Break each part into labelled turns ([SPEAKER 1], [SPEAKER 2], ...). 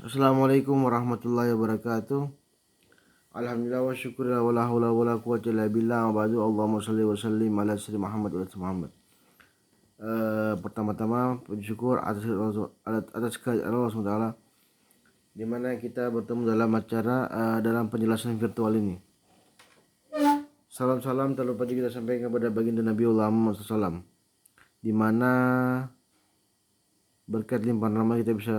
[SPEAKER 1] Assalamualaikum warahmatullahi wabarakatuh. Alhamdulillah wa syukurillah wa la haula wa la quwwata illa billah wa ba'du. Allahumma shalli wa sallim ala sayyidina Muhammad wa ala Muhammad. Pertama-tama puji syukur atas kehadirat Allah SWT, di mana kita bertemu dalam acara dalam penjelasan virtual ini. Salam-salam terlupa kita sampaikan kepada baginda Nabiullah Muhammad SAW, di mana berkat limpahan rahmat kita bisa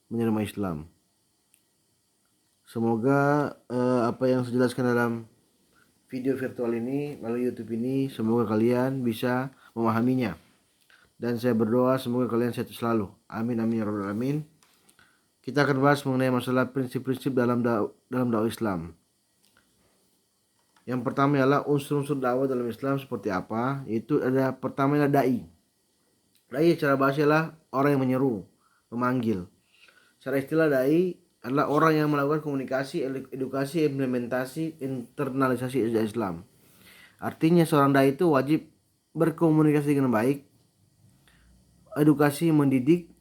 [SPEAKER 1] menerima Islam. Semoga apa yang saya jelaskan dalam video virtual ini melalui YouTube ini, semoga kalian bisa memahaminya. Dan saya berdoa semoga kalian sehat selalu. Amin amin ya rabbal alamin. Kita akan bahas mengenai masalah prinsip-prinsip dalam dakwah Islam. Yang pertama adalah unsur-unsur dakwah dalam Islam seperti apa? Itu ada pertama adalah dai. Dai secara bahasa adalah orang yang menyeru, memanggil. Secara istilah dai adalah orang yang melakukan komunikasi, edukasi, implementasi, internalisasi Islam. Artinya seorang dai itu wajib berkomunikasi dengan baik, edukasi, mendidik,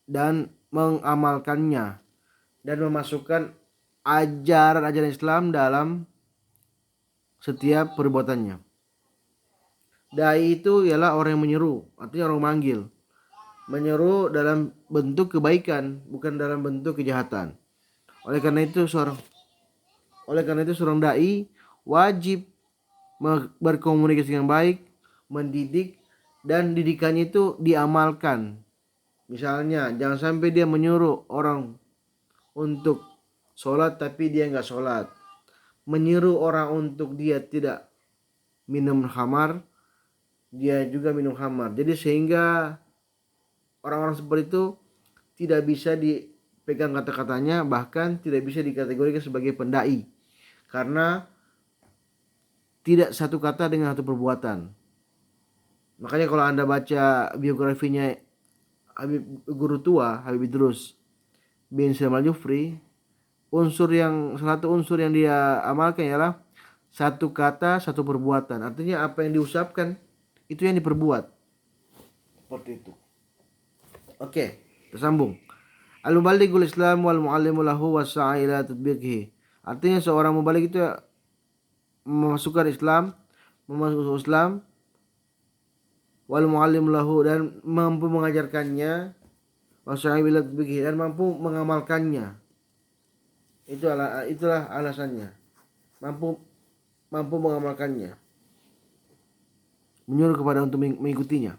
[SPEAKER 1] dan mengamalkannya, dan memasukkan ajaran-ajaran Islam dalam setiap perbuatannya. Dai itu ialah orang yang menyeru, artinya orang memanggil. Menyeru dalam bentuk kebaikan, bukan dalam bentuk kejahatan. Oleh karena itu seorang dai wajib berkomunikasi dengan baik, mendidik, dan didikannya itu diamalkan. Misalnya jangan sampai dia menyuruh orang untuk sholat tapi dia nggak sholat, menyuruh orang untuk dia tidak minum khamar, dia juga minum khamar. Jadi sehingga orang-orang seperti itu tidak bisa dipegang kata-katanya, bahkan tidak bisa dikategorikan sebagai pendai, karena tidak satu kata dengan satu perbuatan. Makanya kalau Anda baca biografinya guru tua Habib Idrus bin Salim Al-Jufri, salah satu unsur yang dia amalkan ialah satu kata satu perbuatan. Artinya apa yang diucapkan itu yang diperbuat. Seperti itu. Oke, tersambung. Al-muballighul Islam wal muallimu lahu wasa'i ila tatbiqihi. Artinya seorang mubaligh itu memasukkan Islam, memasukkan Islam, wal muallim lahu, dan mampu mengajarkannya, wasa'i ila tatbiqihi, dan mampu mengamalkannya. Itulah alasannya. Mampu mengamalkannya. Menyuruh kepada untuk mengikutinya.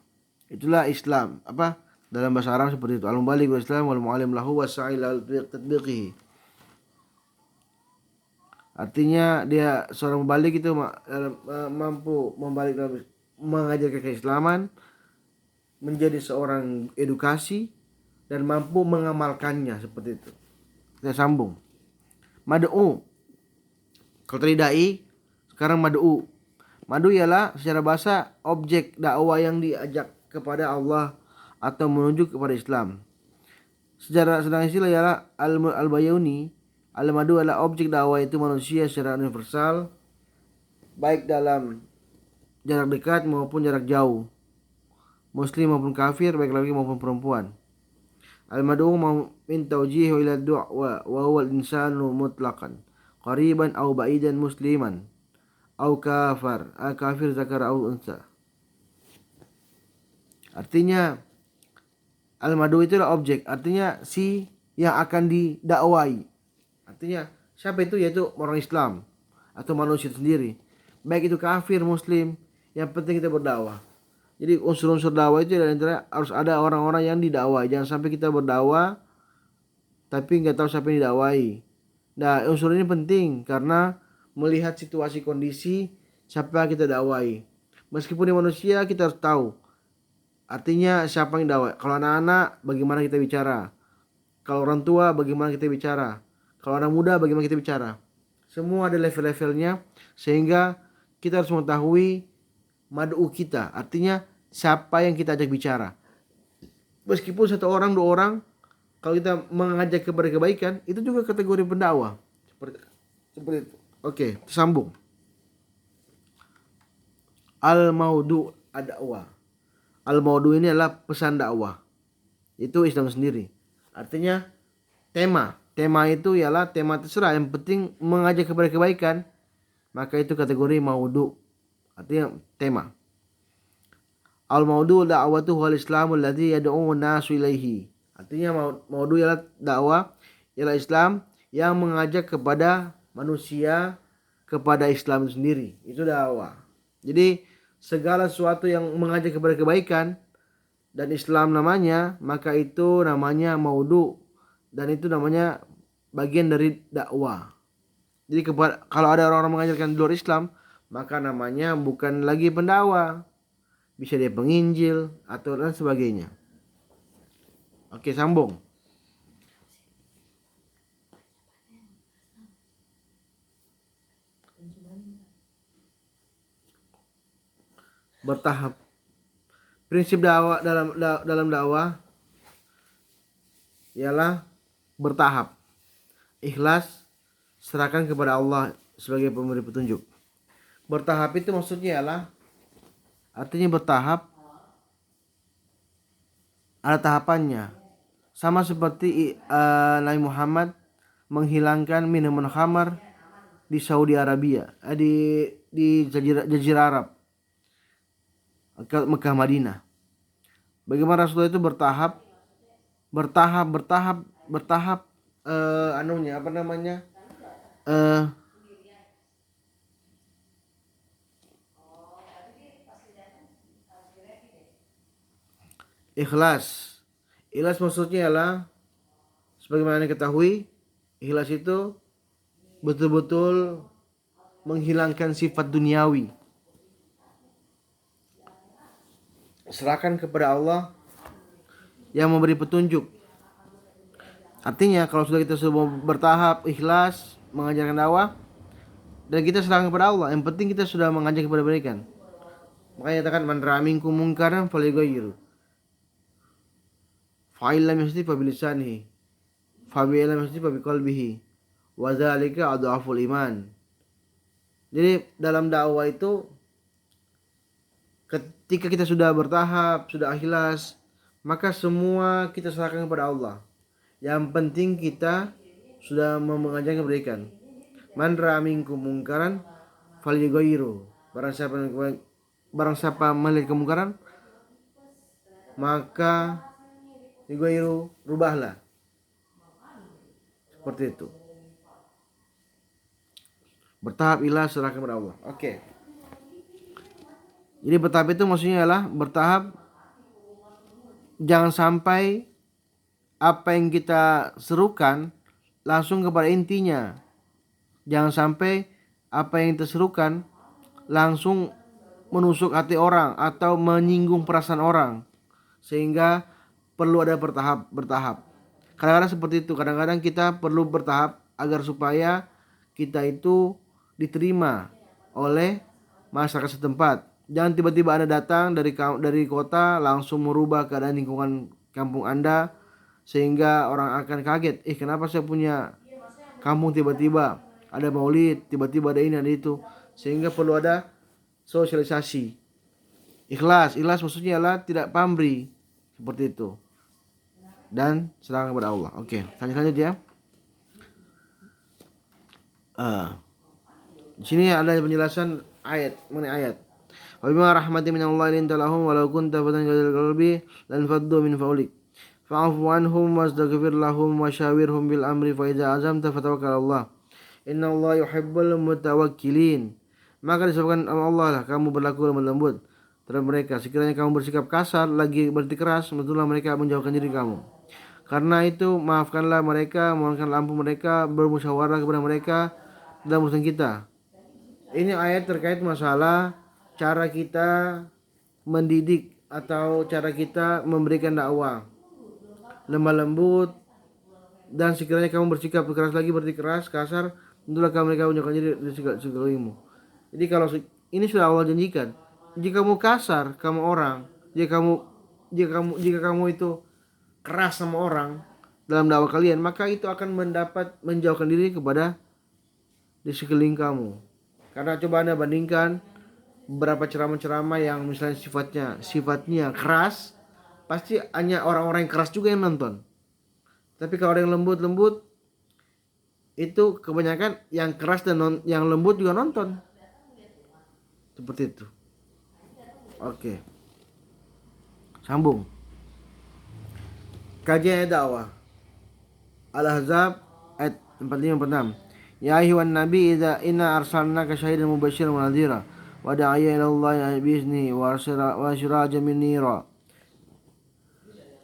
[SPEAKER 1] Itulah Islam. Apa? Dalam bahasa Arab seperti itu. Al-muballighul Islam wal muallim lahu wasa'i ila tatbiqihi. Artinya dia seorang mubaligh itu mampu membalik dalam mengajarkan keislaman, menjadi seorang edukasi, dan mampu mengamalkannya, seperti itu. Kita sambung. Mad'u. Kalau tadi dai, sekarang mad'u. Mad'u ialah secara bahasa objek dakwah yang diajak kepada Allah atau menuju kepada Islam. Sedang istilah ialah al-bayuni. Al-madu adalah objek dakwah itu manusia secara universal, baik dalam jarak dekat maupun jarak jauh, muslim maupun kafir, baik laki maupun perempuan. Al-madu min tawjihu ila du'a wa huwa al-insanu mutlaqan, qariban aw ba'idan, musliman aw kafir zakar aw unsa. Artinya al-madu itulah objek, artinya si yang akan didakwai. Artinya siapa itu? Yaitu orang Islam atau manusia sendiri, baik itu kafir, muslim, yang penting kita berdakwah. Jadi unsur-unsur dakwah itu adalah harus ada orang-orang yang didakwai. Jangan sampai kita berdakwah tapi nggak tahu siapa yang didakwai. Nah, unsur ini penting karena melihat situasi kondisi siapa yang kita dakwai. Meskipun di manusia kita harus tahu. Artinya siapa yang dakwah. Kalau anak-anak bagaimana kita bicara. Kalau orang tua bagaimana kita bicara. Kalau anak muda bagaimana kita bicara. Semua ada level-levelnya, sehingga kita harus mengetahui mad'u kita. Artinya siapa yang kita ajak bicara. Meskipun satu orang, dua orang, kalau kita mengajak kepada kebaikan, itu juga kategori pendakwah. Seperti itu. Oke, tersambung. Al-maudu ad-dakwah. Al-maudu ini adalah pesan dakwah. Itu Islam sendiri. Artinya tema itu ialah tema terserah, yang penting mengajak kepada kebaikan, maka itu kategori maudu, artinya tema. Al maudu da'watu wal islamu alladhi yad'u nasu ilaihi. Artinya maudu ialah dakwah, ialah Islam yang mengajak kepada manusia kepada Islam itu sendiri. Itu dakwah. Jadi segala sesuatu yang mengajak kepada kebaikan dan Islam namanya, maka itu namanya maudu, dan itu namanya bagian dari dakwah. Jadi kalau ada orang-orang mengajarkan di luar Islam, maka namanya bukan lagi pendakwah, bisa dia penginjil atau dan sebagainya. Oke, sambung. Bertahap. Prinsip dakwah dalam dakwah ialah bertahap. Ikhlas, serahkan kepada Allah sebagai pemberi petunjuk. Bertahap itu maksudnya ialah, artinya bertahap, ada tahapannya. Sama seperti Nabi Muhammad menghilangkan minuman khamar di Saudi Arabia, di Jazirah Arab, Mekah Madinah. Bagaimana Rasulullah itu bertahap anunya apa namanya? Ikhlas. Ikhlas maksudnya adalah sebagaimana diketahui, ikhlas itu betul-betul menghilangkan sifat duniawi. Serahkan kepada Allah yang memberi petunjuk. Artinya kalau sudah kita sudah bertahap ikhlas mengajarkan dakwah dan kita serahkan kepada Allah, yang penting kita sudah mengajak kepada kebaikan. Makanya katakan man ra'a minkum munkaran falyughayyirhu. Fa'il lam yastati fa bilisanihi. Fa bi lam yastati fa biqalbihi. Wa dzalika adhaful iman. Jadi dalam dakwah itu ketika kita sudah bertahap, sudah ikhlas, maka semua kita serahkan kepada Allah. Yang penting kita sudah mengajarkan kebaikan. Man ra'a minkum munkaran falyughayyirhu. Barang siapa melihat kemungkaran, maka yughayyiru, rubahlah. Seperti itu. Bertahap ikhlas, serahkan kepada Allah. Oke. Jadi bertahap itu maksudnya adalah bertahap, jangan sampai apa yang kita serukan langsung kepada intinya. Jangan sampai apa yang kita serukan langsung menusuk hati orang atau menyinggung perasaan orang, sehingga perlu ada bertahap. Kadang-kadang seperti itu. Kadang-kadang kita perlu bertahap agar supaya kita itu diterima oleh masyarakat setempat. Jangan tiba-tiba Anda datang dari kota langsung merubah keadaan lingkungan kampung Anda sehingga orang akan kaget. Kenapa saya punya kampung tiba-tiba ada maulid, tiba-tiba ada ini, ada itu. Sehingga perlu ada sosialisasi. Ikhlas maksudnya adalah tidak pamrih, seperti itu. Dan serahkan kepada Allah. Oke, lanjut ya. Di sini ada penjelasan mengenai ayat. Wa bima rahmatin minallahi linta lahum walau kunta fadlan ghalizal qalbi lan faddu min fawlik. Fa'fu anhum wastaghfir lahum wa syawirhum bil amri fa idza azamta fatawakkal 'ala Allah. Innallaha yuhibbul mutawakkilin. Maka disebutkan Allah lah kamu berlaku lemah lembut terhadap mereka. Sekiranya kamu bersikap kasar lagi bersikeras, tentulah mereka menjauhkan diri kamu. Karena itu maafkanlah mereka, mohonkanlah ampun mereka, bermusyawarah kepada mereka dalam urusan kita. Ini ayat terkait masalah cara kita mendidik atau cara kita memberikan dakwah. Lemah lembut, dan sekiranya kamu bersikap keras lagi bersikeras kasar, tentulah mereka menjauhkan diri dari segala-galanya. Jadi kalau ini sudah Allah janjikan, jika kamu kasar kamu orang, jika kamu itu keras sama orang dalam dakwah kalian, maka itu akan menjauhkan diri kepada di sekeliling kamu. Karena coba Anda bandingkan beberapa ceramah-ceramah yang misalnya sifatnya keras, pasti hanya orang-orang yang keras juga yang nonton. Tapi kalau ada yang lembut-lembut itu kebanyakan yang keras dan yang lembut juga nonton. Seperti itu. Oke. Sambung. Kajian dakwah. Al-Ahzab ayat 45-46. Ya ayyuhan nabi idza inna arsalnaka syahidan mubasysyiran wa nadhira wa da'iyan ila Allah bi'izni wa sirajan munira.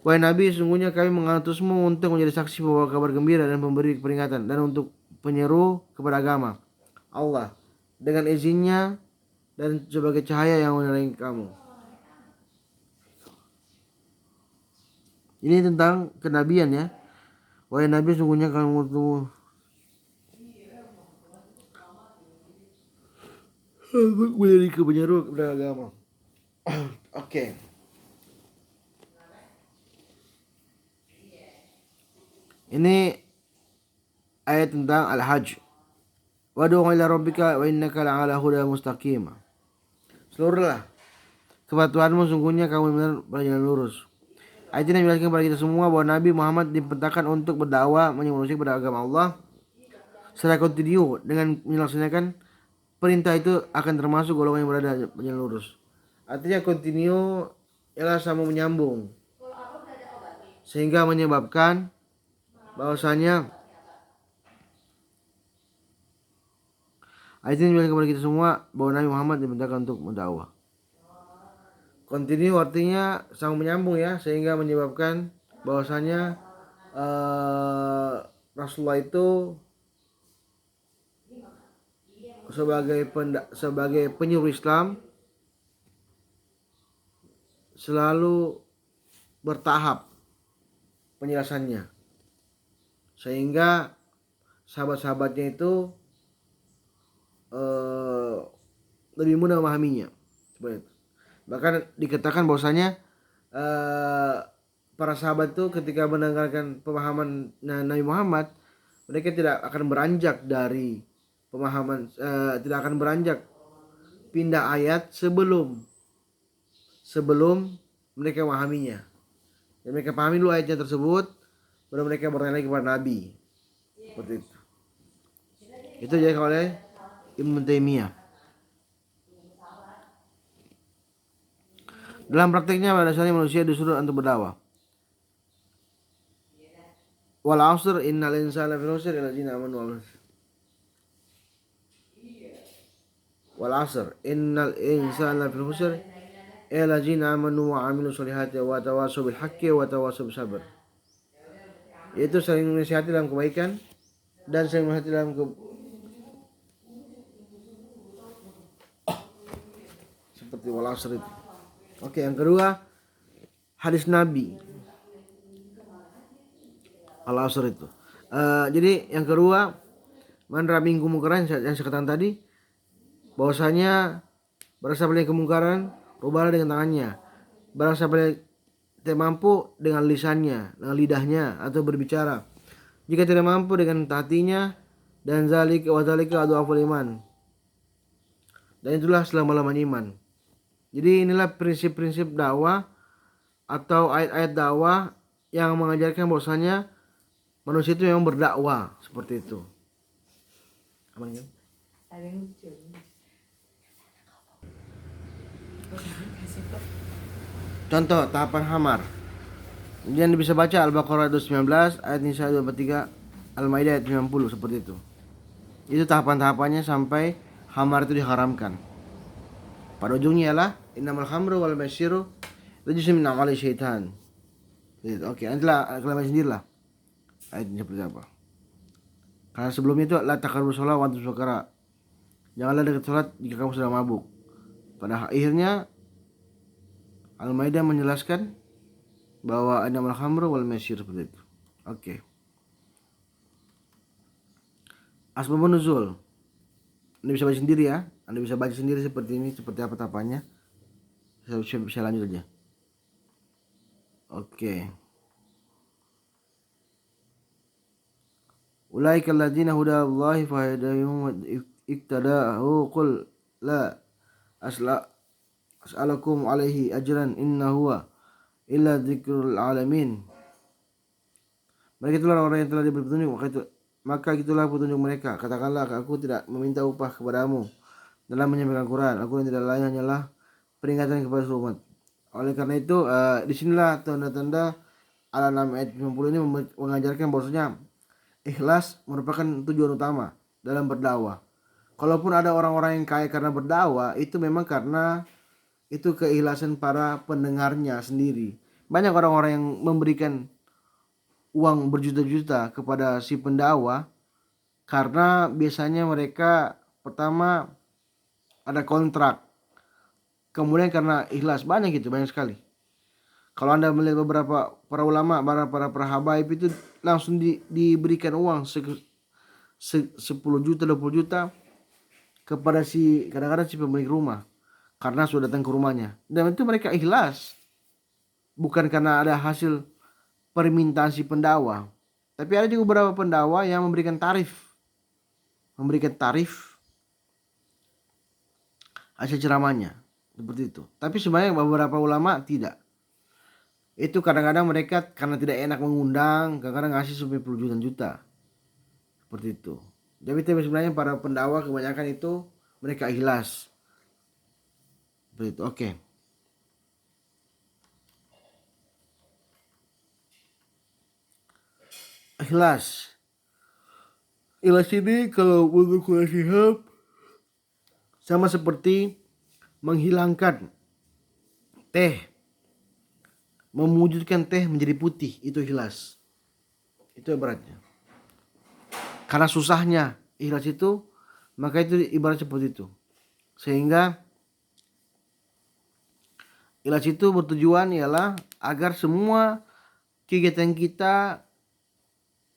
[SPEAKER 1] Wahai Nabi, sungguhnya kami mengutusmu untuk menjadi saksi bahwa kabar gembira dan memberi peringatan dan untuk penyeru kepada agama Allah dengan izinnya dan sebagai cahaya yang menerangi kamu. Ini tentang kenabian ya. Wahai Nabi, sungguhnya kami mengutusmu menjadi penyeru kepada agama. Oke. Ini ayat tentang Al-Hajj. Wad'u ila rabbika wa innaka la'ala huda mustaqim. Seluruhlah kepada Tuhanmu, sungguhnya kamu benar berjalan lurus. Ayat ini menjelaskan kepada kita semua bahwa Nabi Muhammad diperintahkan untuk berdakwah menyerukan kepada agama Allah secara kontinu. Dengan melaksanakan perintah itu akan termasuk golongan yang berada berjalan lurus. Artinya kontinu ialah sama menyambung, sehingga menyebabkan bahwasanya ayat ini menjelaskan kepada kita semua bahwa Nabi Muhammad diperintahkan untuk mendakwah. Kontinu artinya sama menyambung ya, sehingga menyebabkan bahwasanya Rasulullah itu sebagai penyuluh Islam selalu bertahap penjelasannya, sehingga sahabat-sahabatnya itu lebih mudah memahaminya. Seperti itu. Bahkan dikatakan bahwasanya para sahabat itu ketika mendengarkan pemahaman Nabi Muhammad, mereka tidak akan beranjak dari pemahaman, tidak akan beranjak pindah ayat sebelum mereka memahaminya. Dan mereka pahami dulu ayatnya tersebut, baru mereka bertanya lagi kepada Nabi. Seperti itu. Itu dijelaskan oleh Ibnu Taimiyah. Dalam praktiknya pada dasarnya manusia disuruh untuk berdakwah. Wal 'asr innal insana lafi khusr illa alladziina aamanu wa 'amilus wal 'asr innal insana lafi khusr illa alladziina aamanu wa 'amilus sholihati wa tawassaw bil haqqi wa tawassaw bis sabr. Yaitu saling menasihati dalam kebaikan dan saling menasihati dalam seperti wal 'asr itu. Oke, yang kedua hadis Nabi Al-Asr itu. Jadi yang kedua, man ra'a minkum munkaran yang saya katakan tadi, bahwasanya barang siapa yang kemungkaran, rubahlah dengan tangannya. Barang siapa yang tidak mampu dengan lisannya, dengan lidahnya atau berbicara. Jika tidak mampu dengan hatinya, dan zalika wa zalika adhaful iman. Dan itulah selama-lamanya iman. Jadi inilah prinsip-prinsip dakwah atau ayat-ayat dakwah yang mengajarkan bahwasanya manusia itu memang berdakwah seperti itu. Aman kan? Contoh tahapan khamar. Kemudian bisa baca Al-Baqarah 219, ayat Nisa 23, Al-Maidah ayat 90 seperti itu. Itu tahapan-tahapannya sampai khamar itu diharamkan. Pada ujungnya ialah innamal khamru wal maisiru rijsun min amali syaitan. Oke, nantilah kalian sendirilah ayatnya seperti apa. Karena sebelumnya itu la taqrabu shalah wa antum sukara. Janganlah dekat salat jika kamu sedang mabuk. Pada akhirnya Al-Maidah menjelaskan bahwa innamal khamru wal maisir seperti itu. Oke. Asbabun nuzul. Anda bisa baca sendiri ya. Anda bisa baca sendiri seperti ini, seperti apa tahapannya. Saya bisa lanjut aja. Oke. Ulaika alladziina hudallahi fahadahum iktadahu qul la as'alukum alaihi ajran inna huwa illa dzikrul alamin. Mereka itulah orang yang telah diberi petunjuk, maka itulah petunjuk mereka. Katakanlah, aku tidak meminta upah kepadamu dalam menyampaikan Quran. Aku yang tidak lain hanyalah peringatan kepada seluruh umat. Oleh karena itu, disinilah tanda-tanda Al-An'am ayat 50 ini mengajarkan bahwasanya ikhlas merupakan tujuan utama dalam berdakwah. Kalaupun ada orang-orang yang kaya karena berdakwah, itu memang karena itu keikhlasan para pendengarnya sendiri. Banyak orang-orang yang memberikan uang berjuta-juta kepada si pendakwah karena biasanya mereka pertama ada kontrak, kemudian karena ikhlas, banyak sekali. Kalau Anda melihat beberapa para ulama, para habaib itu langsung diberikan uang 10 juta, 20 juta kepada si kadang-kadang si pemilik rumah karena sudah datang ke rumahnya. Dan itu mereka ikhlas, bukan karena ada hasil permintaan si pendakwah. Tapi ada juga beberapa pendakwah yang memberikan tarif hasil ceramahnya seperti itu. Tapi sebenarnya beberapa ulama tidak. Itu kadang-kadang mereka karena tidak enak mengundang, kadang-kadang ngasih sampai puluhan juta. Seperti itu. Tapi sebenarnya para pendakwah kebanyakan itu mereka ikhlas. Seperti itu. Oke. Ikhlas. Ikhlas ini kalau menurut Syihab sama seperti menghilangkan teh, mewujudkan teh menjadi putih, itu ikhlas. Itu ibaratnya. Karena susahnya ikhlas itu, maka itu ibarat seperti itu. Sehingga ikhlas itu bertujuan ialah agar semua kegiatan kita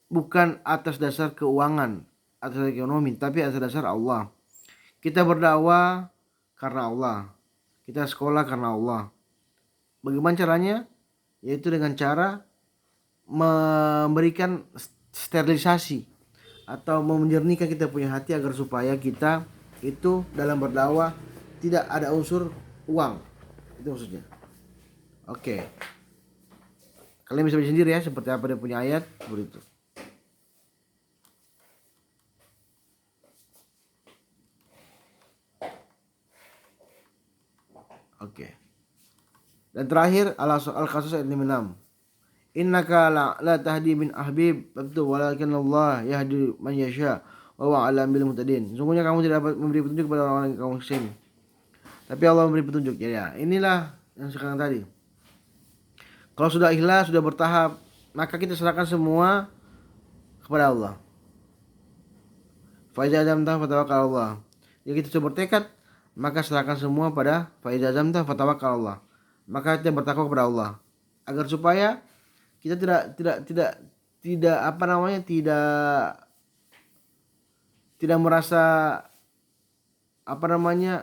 [SPEAKER 1] bukan atas dasar keuangan, atas dasar ekonomi, tapi atas dasar Allah. Kita berdakwah karena Allah. Kita sekolah karena Allah. Bagaimana caranya? Yaitu dengan cara memberikan sterilisasi atau menjernihkan kita punya hati agar supaya kita itu dalam berdakwah tidak ada unsur uang. Itu maksudnya. Oke. Kalian bisa baca sendiri ya seperti apa dia punya ayat begitu. Oke. Dan terakhir Al-Qasas ayat 56. Innaka la tahdi min ahbib, betul, walakin Allah yahdi man yasha wa huwa alam bil muhtadin. Sungguhnya kamu tidak dapat memberi petunjuk kepada orang-orang yang kamu sayangi, tapi Allah memberi petunjuk. Ya, inilah yang sekarang tadi. Kalau sudah ikhlas, sudah bertahap, maka kita serahkan semua kepada Allah. Fa iza azamta fatawakkal Allah. Jika kita sudah bertekad, maka serahkan semua pada fa iza azamta fatawakkal Allah. Maka kita bertakwa kepada Allah agar supaya kita tidak apa namanya, tidak merasa apa namanya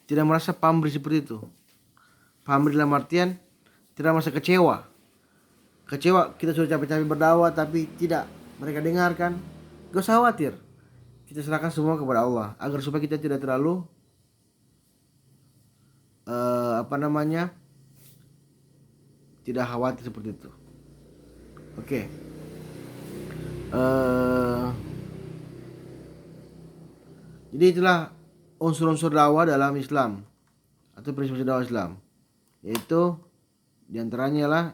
[SPEAKER 1] tidak merasa pamrih seperti itu. Pamrih dalam artian tidak merasa kecewa. Kita sudah capek-capek berdakwah tapi tidak mereka dengarkan. Gak usah khawatir. Kita serahkan semua kepada Allah agar supaya kita tidak terlalu apa namanya, tidak khawatir seperti itu. Oke. Jadi itulah unsur-unsur dakwah dalam Islam atau prinsip dakwah Islam, yaitu diantaranya lah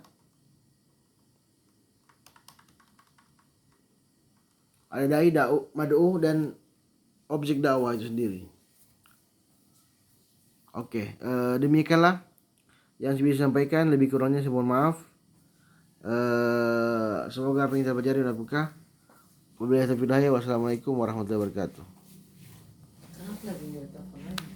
[SPEAKER 1] ada dai, mad'u, dan objek dakwah itu sendiri. Oke, demikianlah yang saya bisa sampaikan. Lebih kurangnya saya mohon maaf. Semoga apa yang kita pelajari berkah. Wabillahi taufiq. Wassalamualaikum warahmatullahi wabarakatuh.